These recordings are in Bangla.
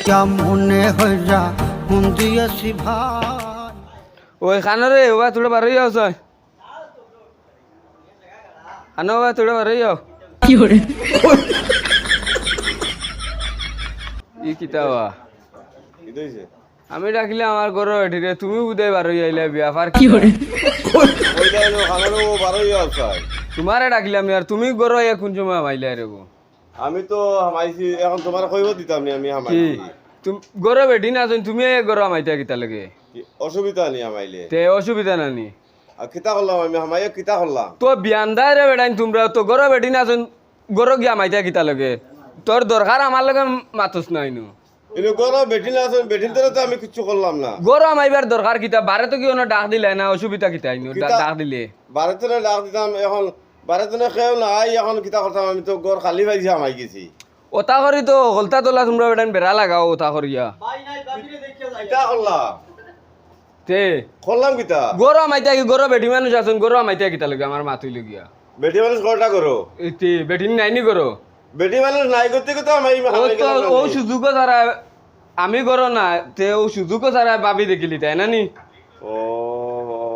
দেখিয়া মনে হইয়া মন দিয়েছি ভাই। ওই খানারে ওবা তোরা বারোই যাও ছয় আনো বা তোরা বারোই যাও ই কিতাবা আমি ডাকিলে আমার ঘর এঠিরে তুমি উদয় বারোই আইলে বিয়া ফার কি করে তোমারে ডাকিলাম আর তুমি ঘর কোন সময় মাইলে রে আমি তো হামাইছি এখন তোমার কইব দিতাম নি আমি কি হামাইছি তুমি ঘর বেটি না তুমি ঘর মাইতা কিতা লাগে কি অসুবিধা নি হামাইলে তে অসুবিধা নানি আর কিতা করলাম আমি হামাইয়া কিতা করলাম তো বিয়ান্দায় রে বেড়াইন তোমরা তো ঘর বেটি না ঘর গিয়া মাইতা কিতা লাগে তোর দরকার আমার লগে মাতুস নাই নু ইনো গরো বেটি না আছেন বেটির দ্বারা তো আমি কিছু করলাম না ঘর মাইবার দরকার কিতা বারে তো কি অন্য ডাক দিলে না অসুবিধা কিতা আইনু ডাক দিলে বাড়িতে ডাক দিতাম এখন বাড়িতে খেয়েও না আই এখন কিতা করতাম আমি তো ঘর খালি পাইছি হামাই গেছি ওটা করি তো হলতা তোলা তোমরা বেটান বেড়া লাগাও ওটা করিয়া কিতা করলাম তে করলাম কিতা গরু মাইতা কি গরু বেটি মানুষ আছেন গরু মাইতা কিতা লাগে আমার মাতুই লগিয়া বেটি মানুষ ঘরটা করো এতে বেটি নাইনি গরু বেটি মানুষ নাই করতে করতে আমি ও তো ও সুযোগ ছাড়া আমি গরু না তে ও সুযোগ ছাড়া ভাবি দেখিলি তাই না নি ও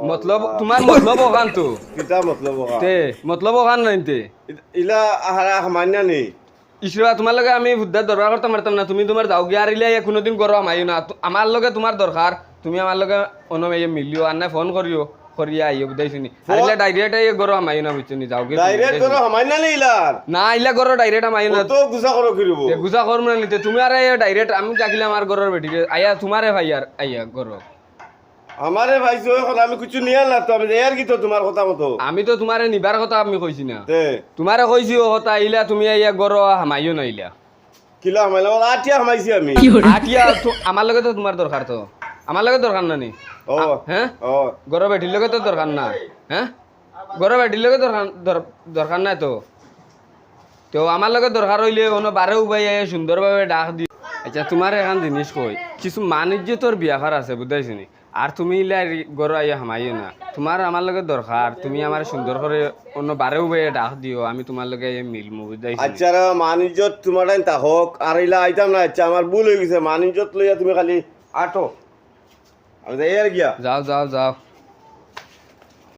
মতলব তোমার মতলব ওখান তো কিতা মতলব তে মতলব ওখান নাই তে ইলা আহারা মান্য নেই ঈশ্বরা তোমার লগে আমি বুদ্ধার দরকার করতে পারতাম না তুমি তোমার যাও গিয়ে আরিলে কোনোদিন গরু আমাইও না আমার লগে তোমার দরকার তুমি আমার লগে অনমাইয়ে মিলিও আর না ফোন করিও করিয়া আইও বুঝাইছিনি আরিলে ডাইরেক্ট আইয়ে গরু আমাইও না বুঝছিনি যাও গিয়ে ডাইরেক্ট করো মান্য নেই ইলার না ইলা গরু ডাইরেক্ট আমাইও না তো গুছা করো কিরব তে গুজা করব না নিতে তুমি আর আইয়া ডাইরেক্ট আমি ডাকিলাম আমার গরুর বেটি আইয়া তোমারে ভাই আর আইয়া গরু আমারে ভাইছো এখন আমি কিছু নিয়ে না তো আমি এর কি তো তোমার কথা মতো আমি তো তোমারে নিবার কথা আমি কইছি না তে তোমারে কইছি ও কথা আইলা তুমি আইয়া গরু হামাইও না ইলা কিলা হামাইলা আটিয়া হামাইছি আমি আটিয়া আমার লগে তো তোমার দরকার তো আমার লগে দরকার না নি ও হ্যাঁ ও গরু বেটির লগে তো দরকার না হ্যাঁ গরু বেটির লগে দরকার নাই তো তো আমার লগে দরকার হইলে অন্য বারে উপায় সুন্দরভাবে ডাক দি আচ্ছা তোমার এখন জিনিস কই কিছু মানিজ্য তোর বিয়াফার আছে বুঝাইছিনি আর তুমি ইলা গরু আইয়া হামাইও না তোমার আমার লগে দরকার তুমি আমার সুন্দর করে অন্য বারে উপায় ডাক দিও আমি তোমার লগে মিলমু বুঝাইছি আচ্ছা রে মানিজ্যত তোমার টাইম তাহক আর ইলা আইতাম না আচ্ছা আমার ভুল হয়ে গেছে মানিজ্যত লইয়া তুমি খালি আটো আমি যাই আর গিয়া যাও যাও যাও